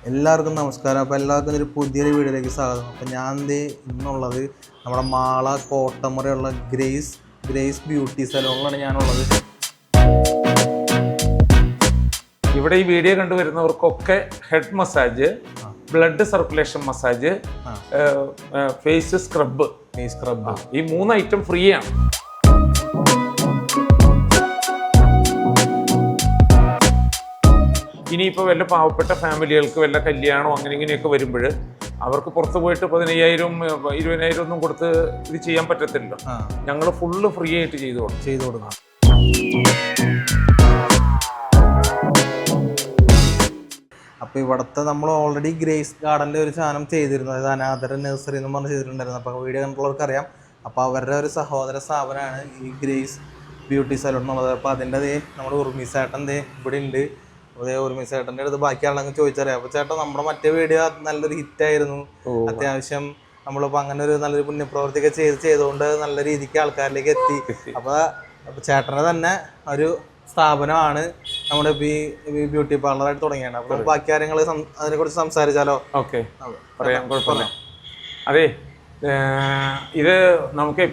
എല്ലാവർക്കും നമസ്കാരം. അപ്പോൾ എല്ലാവർക്കും ഒരു പുതിയൊരു വീഡിയോയിലേക്ക് സ്വാഗതം. അപ്പോൾ ഞാൻ ഇന്നുള്ളത് നമ്മുടെ മാള കോട്ടമുറയുള്ള ഗ്രേസ് ബ്യൂട്ടി സലോണിലാണ് ഞാനുള്ളത്. ഇവിടെ ഈ വീഡിയോ കണ്ടുവരുന്നവർക്കൊക്കെ head massage, blood circulation massage, face scrub ഈ 3 ഐറ്റം ഫ്രീ ആണ്. ഇനിയിപ്പോൾ വല്ല പാവപ്പെട്ട ഫാമിലികൾക്ക് വല്ല കല്യാണമോ അങ്ങനെ ഇങ്ങനെയൊക്കെ വരുമ്പോൾ അവർക്ക് പുറത്ത് പോയിട്ട് 15,000 20,000 ഒന്നും കൊടുത്ത് ഇത് ചെയ്യാൻ പറ്റത്തില്ല. ഞങ്ങൾ ഫുള്ള് ഫ്രീ ആയിട്ട് ചെയ്തു കൊടുക്കാം. അപ്പോൾ ഇവിടുത്തെ നമ്മൾ ഓൾറെഡി ഗ്രേസ് ഗാർഡൻ്റെ ഒരു സാധനം ചെയ്തിരുന്നു, അതായത് അനാഥര നഴ്സറി എന്ന് പറഞ്ഞ് ചെയ്തിട്ടുണ്ടായിരുന്നു. അപ്പോൾ വീഡിയോ കണ്ടുള്ളവർക്കറിയാം. അപ്പോൾ അവരുടെ ഒരു സഹോദര സ്ഥാപനമാണ് ഈ ഗ്രേസ് ബ്യൂട്ടി സലൂൺ എന്നുള്ളത്. അപ്പോൾ അതിൻ്റെ നമ്മുടെ ഉർമിസേട്ടൻ ഇവിടെ ഉണ്ട്. അതേ ഉർമിസേട്ടൻ്റെ അടുത്ത് ബാക്കി ആളങ്ങ് ചോദിച്ചറിയാം. അപ്പോൾ ചേട്ടാ, നമ്മുടെ മറ്റേ വീഡിയോ നല്ലൊരു ഹിറ്റായിരുന്നു. അത്യാവശ്യം നമ്മളിപ്പോൾ അങ്ങനെ ഒരു നല്ലൊരു പുണ്യപ്രവർത്തിയൊക്കെ ചെയ്തുകൊണ്ട് നല്ല രീതിക്ക് ആൾക്കാരിലേക്ക് എത്തി. അപ്പോൾ ചേട്ടൻ്റെ തന്നെ ഒരു സ്ഥാപനമാണ് നമ്മുടെ ബ്യൂട്ടി പാർലറായിട്ട് തുടങ്ങിയാണ്. അപ്പോൾ ബാക്കി കാര്യങ്ങൾ അതിനെക്കുറിച്ച് സംസാരിച്ചാലോ? ഓക്കെ, പറയാം, കുഴപ്പമില്ല. അതെ, ഇത് നമുക്ക്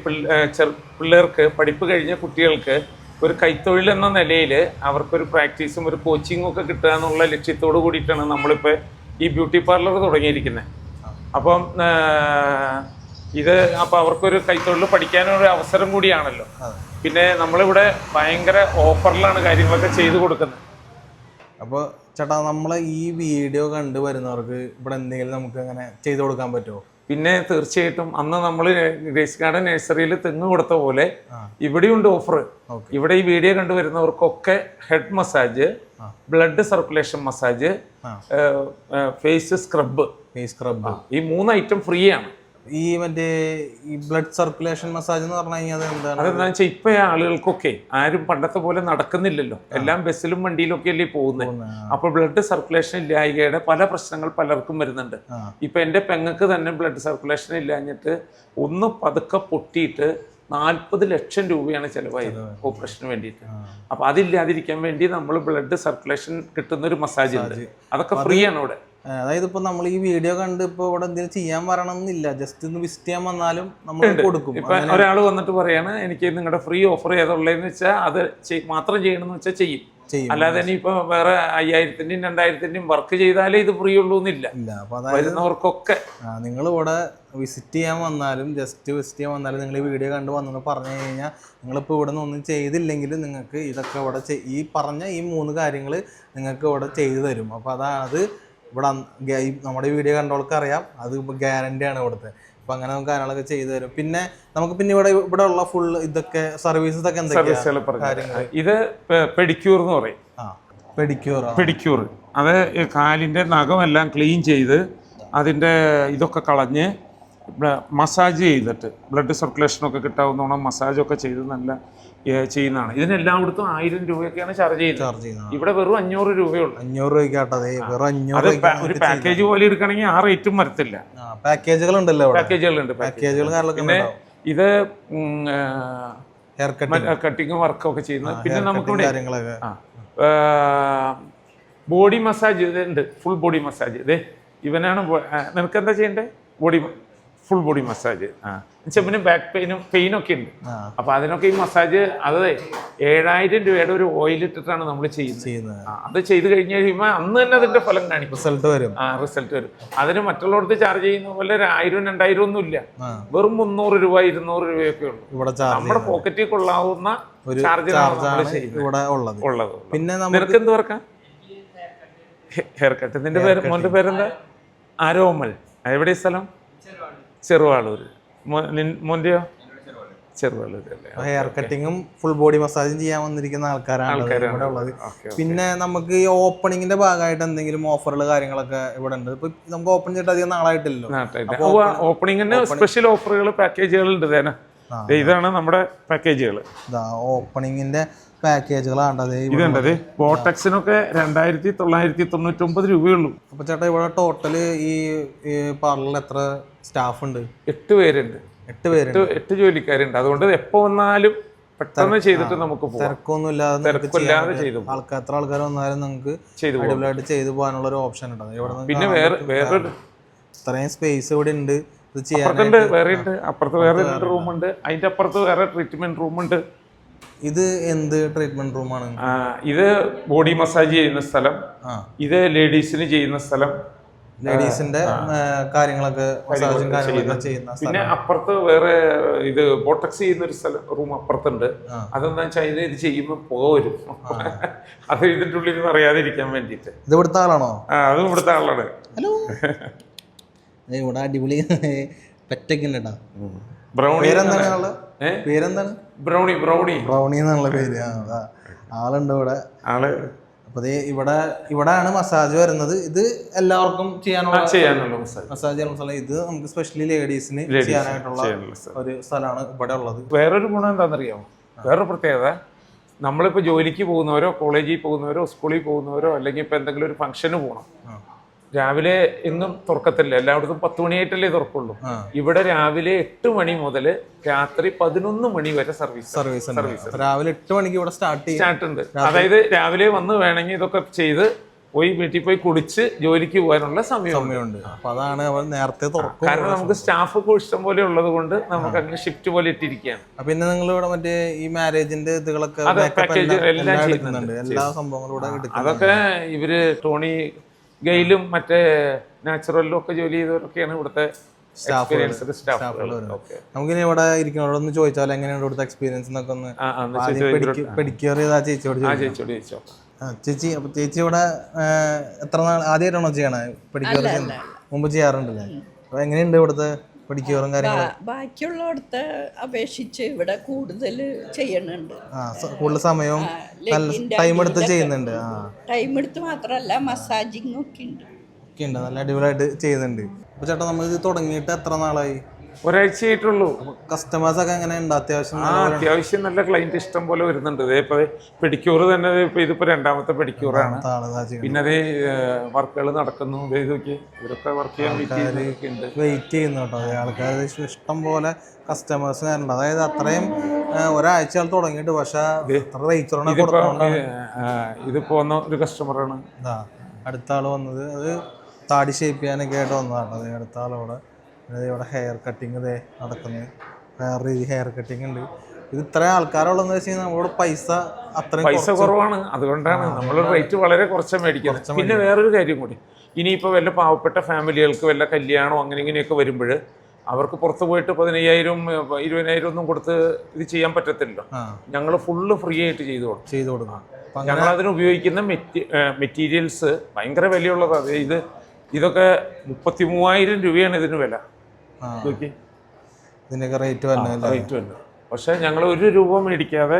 പിള്ളേർക്ക്, പഠിപ്പ് കഴിഞ്ഞ കുട്ടികൾക്ക് ഒരു കൈത്തൊഴിൽ എന്ന നിലയിൽ അവർക്കൊരു പ്രാക്ടീസും ഒരു കോച്ചിങ്ങും ഒക്കെ കിട്ടുക എന്നുള്ള ലക്ഷ്യത്തോട് കൂടിയിട്ടാണ് നമ്മളിപ്പോൾ ഈ ബ്യൂട്ടി പാർലർ തുടങ്ങിയിരിക്കുന്നത്. അപ്പം അപ്പോൾ അവർക്കൊരു കൈത്തൊഴിൽ പഠിക്കാനൊരു അവസരം കൂടിയാണല്ലോ. പിന്നെ നമ്മളിവിടെ ഭയങ്കര ഓഫറിലാണ് കാര്യങ്ങളൊക്കെ ചെയ്തു കൊടുക്കുന്നത്. അപ്പോൾ ചേട്ടാ, നമ്മളെ ഈ വീഡിയോ കണ്ടു വരുന്നവർക്ക് ഇവിടെ എന്തെങ്കിലും നമുക്ക് അങ്ങനെ ചെയ്തു കൊടുക്കാൻ പറ്റുമോ? പിന്നെ തീർച്ചയായിട്ടും അന്ന് നമ്മൾ ഗ്രേസ് ഗാർഡൻ നഴ്സറിയിൽ തെങ്ങ് കൊടുത്ത പോലെ ഇവിടെയുണ്ട് ഓഫർ. ഇവിടെ ഈ വീഡിയോ കണ്ടുവരുന്നവർക്കൊക്കെ head massage, blood circulation massage, face scrub ഈ 3 ഐറ്റം ഫ്രീ ആണ്. ഈ ബ്ലഡ് സർക്കുലേഷൻ മസാജ് എന്ന് പറഞ്ഞു കഴിഞ്ഞാൽ അതെന്താ വെച്ചാൽ ഇപ്പൊ ആളുകൾക്കൊക്കെ ആരും പണ്ടത്തെ പോലെ നടക്കുന്നില്ലല്ലോ, എല്ലാം ബസ്സിലും വണ്ടിയിലൊക്കെ അല്ലേ പോകുന്നത്. അപ്പൊ ബ്ലഡ് സർക്കുലേഷൻ ഇല്ലായ്കയുടെ പല പ്രശ്നങ്ങൾ പലർക്കും വരുന്നുണ്ട്. ഇപ്പൊ എന്റെ പെങ്ങൾക്ക് തന്നെ ബ്ലഡ് സർക്കുലേഷൻ ഇല്ലാഞ്ഞിട്ട് ഒന്ന് പതുക്കെ പൊട്ടിയിട്ട് 40 ലക്ഷം രൂപയാണ് ചെലവായത് ഓപ്പറേഷന് വേണ്ടിയിട്ട്. അപ്പൊ അതില്ലാതിരിക്കാൻ വേണ്ടി നമ്മൾ ബ്ലഡ് സർക്കുലേഷൻ കിട്ടുന്ന ഒരു മസാജ് ഉണ്ട്, അതൊക്കെ ഫ്രീ ആണ് ഇവിടെ. അതായത് ഇപ്പൊ നമ്മൾ ഈ വീഡിയോ കണ്ട് ഇപ്പൊ ഇവിടെ എന്തെങ്കിലും ചെയ്യാൻ വരണമെന്നില്ല, ജസ്റ്റ് ഒന്ന് വിസിറ്റ് ചെയ്യാൻ വന്നാലും നമ്മൾ കൊടുക്കും. ഇപ്പൊ ഒരാൾ വന്നിട്ട് പറയാണ് എനിക്ക് നിങ്ങളുടെ ഫ്രീ ഓഫർ ഏതുള്ളതെന്ന് വെച്ചാൽ അത് മാത്രം ചെയ്യണമെന്ന് വെച്ചാൽ ചെയ്യും. അല്ലാതെ തന്നെ ഇപ്പൊ വേറെ 5,000-ന്റെയും 2,000-ന്റെയും വർക്ക് ചെയ്താലേ ഇത് ഫ്രീ ഉള്ളൂ എന്നില്ല. വരുന്നവർക്കൊക്കെ നിങ്ങൾ ഇവിടെ വിസിറ്റ് ചെയ്യാൻ വന്നാലും ജസ്റ്റ് വിസിറ്റ് ചെയ്യാൻ വന്നാലും നിങ്ങൾ ഈ വീഡിയോ കണ്ട് വന്നെന്ന് പറഞ്ഞു കഴിഞ്ഞാൽ നിങ്ങളിപ്പോൾ ഇവിടെ നിന്ന് ഒന്നും ചെയ്തില്ലെങ്കിൽ നിങ്ങൾക്ക് ഇതൊക്കെ ഇവിടെ ഈ പറഞ്ഞ ഈ 3 കാര്യങ്ങൾ നിങ്ങൾക്ക് ഇവിടെ ചെയ്തു തരും. അപ്പോൾ അതായത് ഇവിടെ നമ്മുടെ വീഡിയോ കണ്ടവർക്ക് അറിയാം, അത് ഗ്യാരണ്ടിയാണ് ഇവിടുത്തെ. അപ്പം അങ്ങനെ നമുക്ക് കാര്യങ്ങളൊക്കെ ചെയ്തു തരും. പിന്നെ നമുക്ക് ഇവിടെ ഉള്ള ഫുൾ ഇതൊക്കെ സർവീസസ് ഒക്കെ എന്തൊക്കെയാണ്? ഇത് പെഡിക്യൂർ എന്ന് പറയും. പെഡിക്യൂർ അത് കാലിൻ്റെ നഖമെല്ലാം ക്ലീൻ ചെയ്ത് അതിൻ്റെ ഇതൊക്കെ കളഞ്ഞ് മസാജ് ചെയ്തിട്ട് ബ്ലഡ് സർക്കുലേഷനൊക്കെ കിട്ടാവുന്നോണം മസാജൊക്കെ ചെയ്ത് നല്ല ചെയ്യുന്നതാണ്. ഇതിനെല്ലായിടത്തും 1000 രൂപയൊക്കെയാണ് ചാർജ് ചെയ്യുന്നത്. ഇവിടെ വെറും 500 രൂപയുള്ളൂ. 500 രൂപയ്ക്കാട്ടത് ഒരു പാക്കേജ് പോലെ എടുക്കണമെങ്കിൽ ആ റേറ്റും വരത്തില്ല. പാക്കേജുകളുണ്ട്. പിന്നെ ഇത് കട്ടിങ് വർക്കൊക്കെ ചെയ്യുന്നത്. പിന്നെ നമുക്കിവിടെ ബോഡി മസാജ് ഉണ്ട്, ഫുൾ ബോഡി മസാജ്. ഇതേ ഇവനാണ്. നിനക്ക് എന്താ ചെയ്യണ്ടേ? Full body massage. പിന്നെ ബാക്ക് പെയിനൊക്കെ ഉണ്ട്. അപ്പൊ അതിനൊക്കെ ഈ മസാജ് അത് 7,000 രൂപയുടെ ഒരു ഓയിൽ ഇട്ടിട്ടാണ് നമ്മൾ ചെയ്യുന്നത്. അത് ചെയ്ത് കഴിഞ്ഞ് കഴിയുമ്പോൾ അന്ന് തന്നെ അതിന്റെ ഫലം കാണിക്കും, റിസൾട്ട് വരും. അതിന് മറ്റുള്ളവർക്ക് ചാർജ് ചെയ്യുന്ന പോലെ 1,000-2,000 ഒന്നും ഇല്ല. വെറും 300 രൂപ 200 രൂപയൊക്കെ ഉള്ളൂ. നമ്മുടെ പോക്കറ്റിൽ കൊള്ളാവുന്ന ചാർജ് ഉള്ളത്. പിന്നെ നിനക്ക് എന്ത് വർക്കാ? Hair cut. നിന്റെ മോന്റെ പേരെന്താ? ആരോമൽ. എവിടെ സ്ഥലം? ചെറുവാളൂർ. മോന്റെയോ? ചെറുവാളൂർ. ഹെയർ കട്ടിങ്ങും ഫുൾ ബോഡി മസാജും ചെയ്യാൻ വന്നിരിക്കുന്ന ആൾക്കാരാണ് ഇവിടെ ഉള്ളത്. പിന്നെ നമുക്ക് ഈ ഓപ്പണിങ്ങിന്റെ ഭാഗമായിട്ട് എന്തെങ്കിലും ഓഫറുകൾ കാര്യങ്ങളൊക്കെ ഇവിടെ ഉണ്ട്. ഇപ്പൊ നമുക്ക് ഓപ്പൺ ചെയ്തിട്ട് അധികം നാളായിട്ടില്ലല്ലോ. ഓപ്പണിങ്ങിന് സ്പെഷ്യൽ ഓഫറുകൾ, പാക്കേജുകൾ ഉണ്ട്. ഇതാണ് നമ്മുടെ പാക്കേജുകൾ. ഓപ്പണിങ്ങിന്റെ പാക്കേജുകളാണ്ടത്. ഇതുണ്ടത് ബോട്ടക്സിനൊക്കെ 2,999 രൂപയുള്ളൂ. അപ്പൊ ചേട്ടാ, ഇവിടെ ടോട്ടല് ഈ പാർലറിൽ എത്ര സ്റ്റാഫ് ഉണ്ട്? 8 പേരുണ്ട്. 8 ജോലിക്കാരുണ്ട്. അതുകൊണ്ട് എപ്പോ വന്നാലും പെട്ടെന്ന് ചെയ്തിട്ട് നമുക്ക് പോകാം. തിരക്കൊന്നും ഇല്ലാതെ തിരക്കില്ലാതെ ചെയ്തു എത്ര ആൾക്കാർ വന്നാലും നിങ്ങൾക്ക് ചെയ്തു പോകും. അടിപൊളിയായിട്ട് ചെയ്തു പോകാനുള്ള ഒരു ഓപ്ഷൻ ഉണ്ട്. ഇവിടെ പിന്നെ വേറൊരു ഇത്രയും സ്പേസ് ഇവിടെ ഉണ്ട്. ഇത് അപ്പുറത്തുണ്ട്, വേറെ ഉണ്ട്, അപ്പുറത്ത് വേറെ 2 റൂമുണ്ട്, അതിന്റെ അപ്പുറത്ത് വേറെ ട്രീറ്റ്മെന്റ് റൂമുണ്ട്. ഇത് എന്ത് ട്രീറ്റ്മെന്റ് റൂമാണ്? ഇത് ബോഡി മസാജ് ചെയ്യുന്ന സ്ഥലം, ഇത് ലേഡീസിന് ചെയ്യുന്ന സ്ഥലം, ലേഡീസിന്റെ കാര്യങ്ങളൊക്കെ മസാജും കാര്യങ്ങളൊക്കെ ചെയ്യുന്ന സ്ഥലം. പിന്നെ അപ്പുറത്ത് വേറെ ഇത് ബോട്ടക്സ് ചെയ്യുന്ന ഒരു സ്ഥലം റൂം അപ്പുറത്തുണ്ട്. അതെന്താ വെച്ചാൽ ഇത് ചെയ്യുമ്പോൾ പുക വരും, അത് ഇതിന്റെ ഉള്ളിൽ നിന്ന് അറിയാതിരിക്കാൻ വേണ്ടിട്ട്. ഇത് ഇവിടുത്തെ ആളാണോ? അതും ഇവിടുത്തെ ആളാണ്. ഹലോ, ഇവിടെ അടിപൊളി പെറ്റൊക്കെ ഉണ്ട്. ബ്രൗണി പേരെന്താണ്? പേരെന്താണ്? ബ്രൗണി. ബ്രൗണി എന്നുള്ള പേര്. ആളുണ്ട് ഇവിടെ. ആള് അപ്പൊ ഇവിടെയാണ് മസാജ് വരുന്നത്. ഇത് എല്ലാവർക്കും ചെയ്യാനുള്ള മസാജ് ചെയ്യാനുള്ള സ്ഥലം. ഇത് നമുക്ക് സ്പെഷ്യലി ലേഡീസിന് ചെയ്യാനായിട്ടുള്ള ഒരു സ്ഥലമാണ് ഇവിടെ ഉള്ളത്. വേറൊരു ഗുണം എന്താണെന്നറിയാമോ? വേറൊരു പ്രത്യേകത, നമ്മളിപ്പോൾ ജോലിക്ക് പോകുന്നവരോ കോളേജിൽ പോകുന്നവരോ സ്കൂളിൽ പോകുന്നവരോ അല്ലെങ്കിൽ ഇപ്പൊ എന്തെങ്കിലും ഒരു ഫംഗ്ഷന് പോകണം, രാവിലെ എങ്ങും തുറക്കത്തില്ല, എല്ലായിടത്തും 10 മണിയായിട്ടല്ലേ തുറക്കുള്ളൂ. ഇവിടെ രാവിലെ 8 മണി മുതൽ രാത്രി 11 മണി വരെ സർവീസ്. രാവിലെ 8 മണിക്ക് ഇവിടെ സ്റ്റാർട്ട് ഉണ്ട്. അതായത് രാവിലെ വന്ന് വേണമെങ്കിൽ ഇതൊക്കെ ചെയ്ത് പോയി വീട്ടിൽ പോയി കുളിച്ച് ജോലിക്ക് പോകാനുള്ള സമയമുണ്ട്. അപ്പൊ അതാണ് അവർ നേരത്തെ തുറക്കും. കാരണം നമുക്ക് സ്റ്റാഫ് ഒക്കെ ഇഷ്ടം പോലെ ഉള്ളത് കൊണ്ട് നമുക്ക് അങ്ങനെ ഷിഫ്റ്റ് പോലെ ഇട്ടിരിക്കുകയാണ്. പിന്നെ നിങ്ങൾ ഇവിടെ മറ്റേ ഈ മാരേജിന്റെ ഇതുകളൊക്കെ പാക്കേജ് എല്ലാം ചെയ്യുന്നുണ്ട്, എല്ലാ സംഭവങ്ങളും ഇവിടെ എടുക്കും. അതൊക്കെ ഇവര് ടോണി ഗെയിലും മറ്റേ നാച്ചുറലിലും ഒക്കെ ജോലി ചെയ്തവരൊക്കെയാണ് ഇവിടുത്തെ സ്റ്റാഫുകൾ. നമുക്കിനി ഇവിടെ ഇരിക്കുന്നവരോടൊന്ന് ചോദിച്ചാൽ എങ്ങനെയാണ് ഇവിടുത്തെ എക്സ്പീരിയൻസ് എന്നൊക്കെ ഒന്ന് പെഡിക്യൂർ ചെയ്താ ചേച്ചിയോട് ചോദിച്ചോ. ചേച്ചി, അപ്പൊ ചേച്ചി ഇവിടെ എത്ര നാൾ ആദ്യമായിട്ടാണോ ചെയ്യണേ? പെഡിക്യൂർ മുമ്പ് ചെയ്യാറുണ്ടല്ലേ? അപ്പൊ എങ്ങനെയുണ്ട് ഇവിടുത്തെ പെഡിക്യൂറും കാര്യങ്ങളും? ബാക്കിയുള്ളടത്ത് അപേക്ഷിച്ച് ഇവിടെ കൂടുതൽ ചെയ്യണുണ്ട്. കൂടുതൽ സമയവും ടൈം എടുത്ത് ചെയ്യുന്നുണ്ട്. ടൈം എടുത്ത് മാത്രമല്ല, മസാജിങ് ഒക്കെ ഉണ്ട്. നല്ല അടിപൊളിയായിട്ട് ചെയ്യുന്നുണ്ട്. അപ്പൊ ചേട്ടാ, നമ്മൾ ഇത് തുടങ്ങിയിട്ട് എത്ര നാളായി? ഒരാഴ്ചയായിട്ടുള്ളൂ. കസ്റ്റമേഴ്സ് ഒക്കെ എങ്ങനെ ഉണ്ട്? അത്യാവശ്യം നല്ല ക്ലൈന്റ് ഇഷ്ടം പോലെ വരുന്നുണ്ട്. ഇതേപ്പോ പെഡിക്യൂർ തന്നെ ഇതിപ്പോ 2ാമത്തെ പെഡിക്യൂറാണ്. പിന്നെ അതേ വർക്കുകൾ നടക്കുന്നു. ഇവരൊക്കെ വർക്ക് ചെയ്യാൻ വെയിറ്റ് ചെയ്യുന്നു കേട്ടോ. ആൾക്കാർ ഇഷ്ടം പോലെ കസ്റ്റമേഴ്സ് ഉണ്ട്. അതായത് അത്രയും ഒരാഴ്ച തുടങ്ങിയിട്ട്, പക്ഷെ ഇതിപ്പോ ഒരു കസ്റ്റമറാണ്. അടുത്ത ആള് വന്നത് അത് താടി ഷേപ്പ് ചെയ്യാനൊക്കെ ആയിട്ട് വന്നതാണ്. അത് അടുത്ത ആളോടെ ഇവിടെ ഹെയർ കട്ടിങ് നടക്കുന്നത്. വേറെ രീതി ഹെയർ കട്ടിങ് ഉണ്ട്. ഇത് ഇത്രയും ആൾക്കാരുള്ളതെന്ന് വെച്ച് കഴിഞ്ഞാൽ നമ്മളോട് പൈസ കുറവാണ്. അതുകൊണ്ടാണ് നമ്മൾ റേറ്റ് വളരെ കുറച്ച് മേടിക്കുന്നത്. പിന്നെ വേറൊരു കാര്യം കൂടി, ഇനിയിപ്പോൾ വല്ല പാവപ്പെട്ട ഫാമിലികൾക്ക് വല്ല കല്യാണം അങ്ങനെ ഇങ്ങനെയൊക്കെ വരുമ്പോൾ അവർക്ക് പുറത്ത് പോയിട്ട് 15,000 20,000 ഒന്നും കൊടുത്ത് ഇത് ചെയ്യാൻ പറ്റത്തില്ലല്ലോ. ഞങ്ങൾ ഫുള്ള് ഫ്രീ ആയിട്ട് ചെയ്തു കൊടുക്കണം. ഞങ്ങൾ അതിന് ഉപയോഗിക്കുന്ന മെറ്റീരിയൽസ് ഭയങ്കര വിലയുള്ളതാണ്. ഇതൊക്കെ 33,000 രൂപയാണ് ഇതിന് വില. ഇതിനൊക്കെ റേറ്റ് വരുന്നത്. പക്ഷെ ഞങ്ങൾ 1 രൂപ മേടിക്കാതെ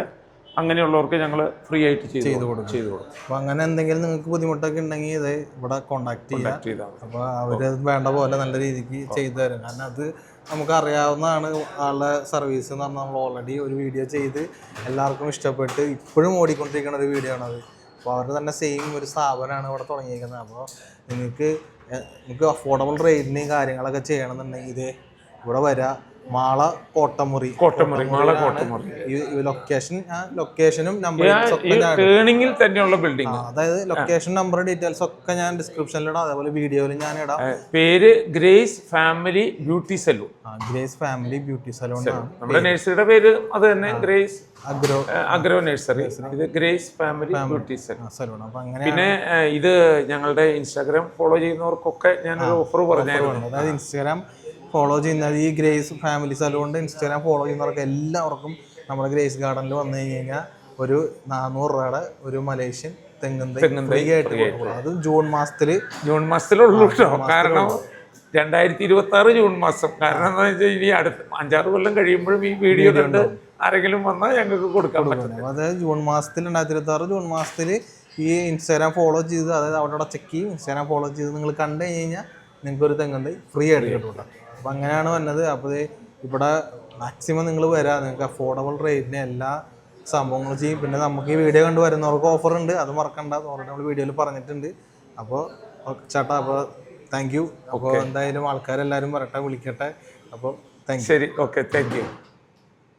അങ്ങനെയുള്ളവർക്ക് ഞങ്ങൾ ഫ്രീ ആയിട്ട് ചെയ്തു കൊടുക്കും. അപ്പൊ അങ്ങനെ എന്തെങ്കിലും നിങ്ങൾക്ക് ബുദ്ധിമുട്ടൊക്കെ ഉണ്ടെങ്കിൽ ഇത് ഇവിടെ കോണ്ടാക്ട് ചെയ്യാം. അപ്പൊ അവര് വേണ്ട പോലെ നല്ല രീതിക്ക് ചെയ്തു തരും. കാരണം അത് നമുക്ക് അറിയാവുന്നതാണ് ആളുടെ സർവീസ് എന്ന് പറഞ്ഞാൽ. നമ്മൾ ഓൾറെഡി ഒരു വീഡിയോ ചെയ്ത് എല്ലാവർക്കും ഇഷ്ടപ്പെട്ട് ഇപ്പോഴും ഓടിക്കൊണ്ടിരിക്കുന്ന ഒരു വീഡിയോ ആണത്. അപ്പോൾ അവരുടെ തന്നെ സെയിം ഒരു സ്ഥാപനമാണ് ഇവിടെ തുടങ്ങിയിരിക്കുന്നത്. അപ്പോൾ നിങ്ങൾക്ക് അഫോർഡബിൾ റേറ്റിന് കാര്യങ്ങളൊക്കെ ചെയ്യണമെന്നുണ്ടെങ്കിൽ ഇത് ഇവിടെ വരാം. മാള കോട്ടമുറി. ലൊക്കേഷനും ടേണിംഗിൽ തന്നെയുള്ള ബിൽഡിംഗ്. അതായത് ലൊക്കേഷൻ നമ്പർ ഡീറ്റെയിൽസ് ഒക്കെ ഞാൻ ഡിസ്ക്രിപ്ഷനിലിടാം. അതേപോലെ വീഡിയോയിൽ ഞാൻ ഇടാം. പേര് grace family beauty salon. Grace family beauty salon ആണ് നമ്മുടെ നഴ്സറിയുടെ പേര്. അത് തന്നെ ഗ്രേസ് അഗ്രോ നഴ്സറി. ഇത് ഗ്രേസ് ഫാമിലി ബ്യൂട്ടി സലൂൺ. പിന്നെ ഇത് ഞങ്ങളുടെ ഇൻസ്റ്റാഗ്രാം ഫോളോ ചെയ്യുന്നവർക്കൊക്കെ ഞാനൊരു ഓഫർ പറഞ്ഞായിരുന്നു. അതായത് ഇൻസ്റ്റാഗ്രാം ഫോളോ ചെയ്യുന്നത് ഈ ഗ്രേസ് ഫാമിലി സലൂണിൻ്റെ ഇൻസ്റ്റാഗ്രാം ഫോളോ ചെയ്യുന്നവർക്ക് എല്ലാവർക്കും നമ്മുടെ ഗ്രേസ് ഗാർഡനിൽ വന്നു കഴിഞ്ഞാൽ ഒരു 400 രൂപയുടെ ഒരു മലേഷ്യൻ തെങ്ങും തൈ ആയിട്ട് കൊടുക്കും. അത് ജൂൺ മാസത്തിലുള്ളൂ കേട്ടോ. കാരണം 2026 ജൂൺ മാസം. കാരണം എന്താ വെച്ചാൽ ഇനി അടുത്ത 5-6 കൊല്ലം കഴിയുമ്പോഴും ഈ വീഡിയോ കണ്ട് ആരെങ്കിലും വന്നാൽ ഞങ്ങൾക്ക് കൊടുക്കാൻ പറ്റും. അതായത് 2026 ജൂൺ മാസത്തിൽ ഈ ഇൻസ്റ്റാഗ്രാം ഫോളോ ചെയ്ത്, അതായത് അവിടെ ചെക്ക് ചെയ്യും. ഇൻസ്റ്റാഗ്രാം ഫോളോ ചെയ്ത് നിങ്ങൾ കണ്ടു കഴിഞ്ഞാൽ നിങ്ങൾക്ക് ഒരു തെങ്ങും തൈ ഫ്രീ ആയിട്ട് കിട്ടും. അപ്പം അങ്ങനെയാണ് വന്നത്. അപ്പോൾ ഇവിടെ മാക്സിമം നിങ്ങൾ വരാം. നിങ്ങൾക്ക് അഫോർഡബിൾ റേറ്റിന് എല്ലാ സംഭവങ്ങളും ചെയ്യും. പിന്നെ നമുക്ക് ഈ വീഡിയോ കണ്ട് വരുന്നവർക്ക് ഓഫർ ഉണ്ട്, അത് മറക്കണ്ട. ഓൾറെഡി നമ്മൾ വീഡിയോയിൽ പറഞ്ഞിട്ടുണ്ട്. അപ്പോൾ ചേട്ടാ, അപ്പോൾ താങ്ക് യു. അപ്പോൾ എന്തായാലും ആൾക്കാരെല്ലാവരും വരട്ടെ, വിളിക്കട്ടെ. അപ്പോൾ താങ്ക് യു. ശരി, ഓക്കെ, താങ്ക് യു.